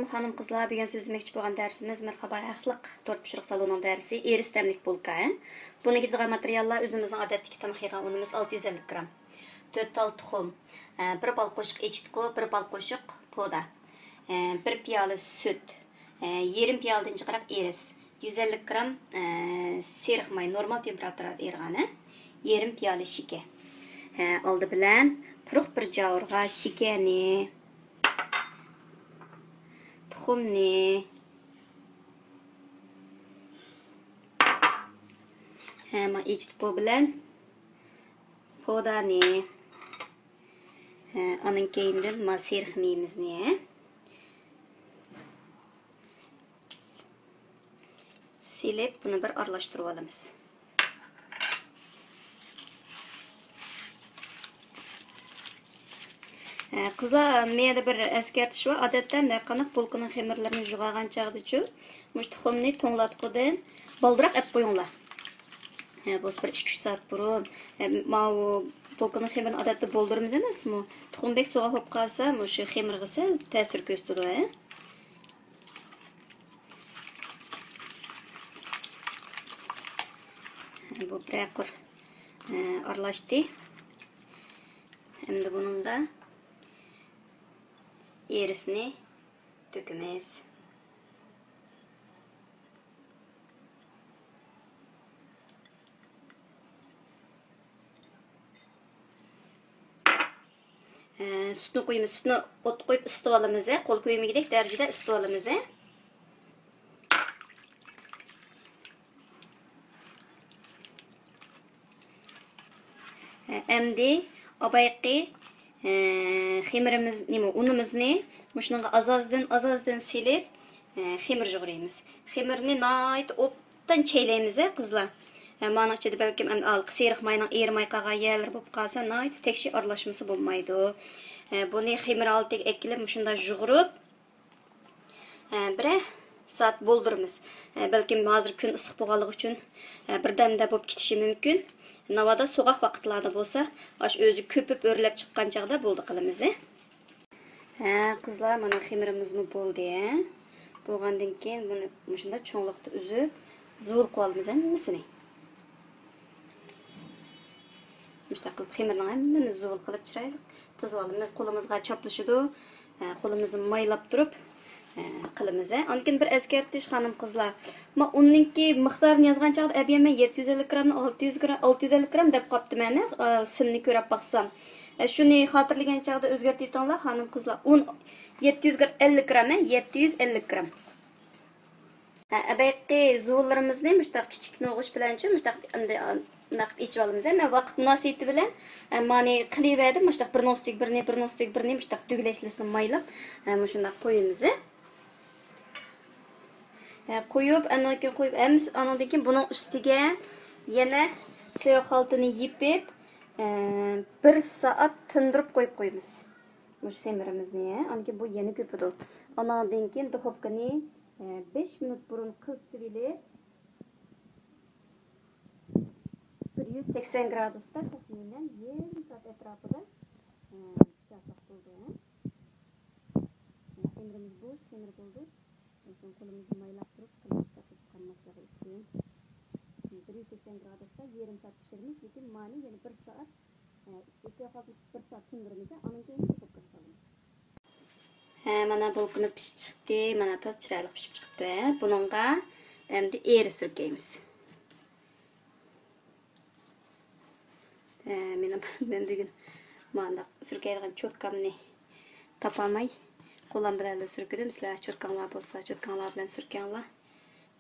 Hanım kızlar bugün sözlemek bo'lgan dersimiz merhaba haqliq to'rt pishiriq salonining darsi eris tamlik bulka. Buni gidgan materiallar o'zimizning odatdagi tamoq yegan unimiz 650 gram. 4 tal tuxum, 1 bal qo'shiq echitqu, 1 bal qo'shiq poda, 1 piyola süt, yarim piyoladan chiqarib eris, 150 gram seriq may normal temperaturada ergani, yarim piyola shakar. Oldi bilan quruq bir javurga shakarni tuxumni ma echitqu bilan podani onun keyindan ma seriq mayimizni silib buni bir aralashtirib olamiz. Qızlar, menda bir eskartish var. Odatda qanaq bulkaning xamirlarini yug'agan chaqdichu, mush tuxumni to'nglatqudan baldiroq ep qo'yinglar. Bu bir 2-3 soat burun, mau bulkaning xamirini odatda bo'ldiramiz emasmi? Tuxumbek suvga qo'yib qolsa, mush xamirga sal ta'sir ko'rsatadi. Bu bir aralashdi. Endi buningga erisini dökümüz. Sütünü koyumuz. Sütünü ot koyup ısıtıp alımız. Kol koyumu gidek derecede ısıtıp alımız. Endi abayqi xemirimiz unimizni muşunga azazdan silib xemir jug'raymiz. Xemirni nayt opdan çeyleymiz qızlar. Manaqçıda belki seriq mayning erimay qolgan yerlar bo'lib qolsa nayt tekshi aralashmasi bo'lmaydi. Buni xemir oltiga ekilib muşunda jug'rib bir saat bo'ldiramiz. Belki hozir kun issiq bo'lganligi uchun birdamda bo'lib ketishi mumkin. Navada soğuk vaqtlarda bo'lsa, aş o'zi ko'pib o'rlab chiqqan chaqda bo'ldi qilamiz. Qizlar, mana xemirimizmi bo'ldi. Bo'lgandan keyin buni shunda cho'nliqda uzib, zo'r qilib olamiz hammasini. Mushta qilib xemirni hammani zo'r qilib chiroyli tizib olamiz. Qo'limizga choplashidi, qo'limizni maylab turib qilamiz. Onkin bir eskartish xonim qizlar. Ma unninki miqdorini yozgan chaqda abiyaman 750 gramni 650 gram deb qopdim ana, sinni ko'rib baqsam. Shuni xotirlagan chaqda o'zgartirtinglar xonim qizlar. Un 750 gram, 750 gram. Abayqi zo'llarimizni mushtaq kichik no'g'ish bilanchi mushtaq naqib ichib olamiz. Men vaqt munosabati bilan mani qilib edim, mushtaq bir nostik mushtaq tuglaklarini maylab, shunday qo'yamiz. Qo'yib, andan qo'yib, andan keyin buning ustiga yana silov xaltini yipib 1 soat tindirib qo'yib qo'yamiz. Mush xemirimizni, andan bu yana ko'pidi. Andan keyin duxovkani 5 minut burun qizitib olib 180 gradusda taxminan 1 soat atrofida pishirsak bo'ldi. Xemirimiz bo'sh, xemir bo'ldi. So'ng qo'limizni maylab turib, qilib chiqarmaslik uchun 180 gradusda yarim soat pishiramiz, lekin mani yana 1 soat, 1 soat tindiramiz, ondan keyin duxovkaga solamiz. Mana bulkamiz pishib chiqdi, mana toz chiroyli pishib chiqdi. Buningga endi eris surkaymiz. Men bugun mana surkaydigan cho'tkamni topolmay qo'lim bilan surkidim. Sizlar cho'tkanlar bo'lsa, cho'tkanlar bilan surkanglar.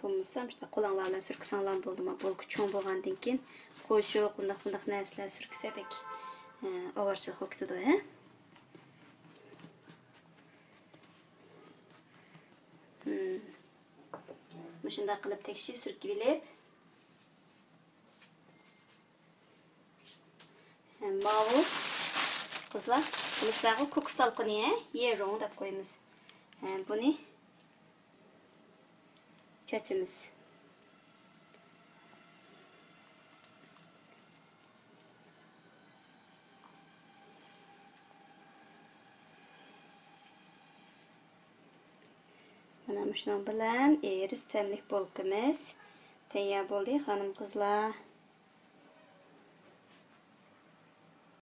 Bo'lmasa, işte qo'linglar bilan surksanglar bo'ldimi? Bulka cho'ng bo'lgandan keyin qo'shiq, bundaq narsalar surksa bek ovarchilik bo'lib ketadi. Shunday qilib tekshi surkib olib, mavu qizlar, bizlarga ko'k talqini yerong deb qo'yamiz. Buni chachimiz. Mana şunun bilan eris təmlik bulkimiz tayyor bo'ldi, xonim qizlar.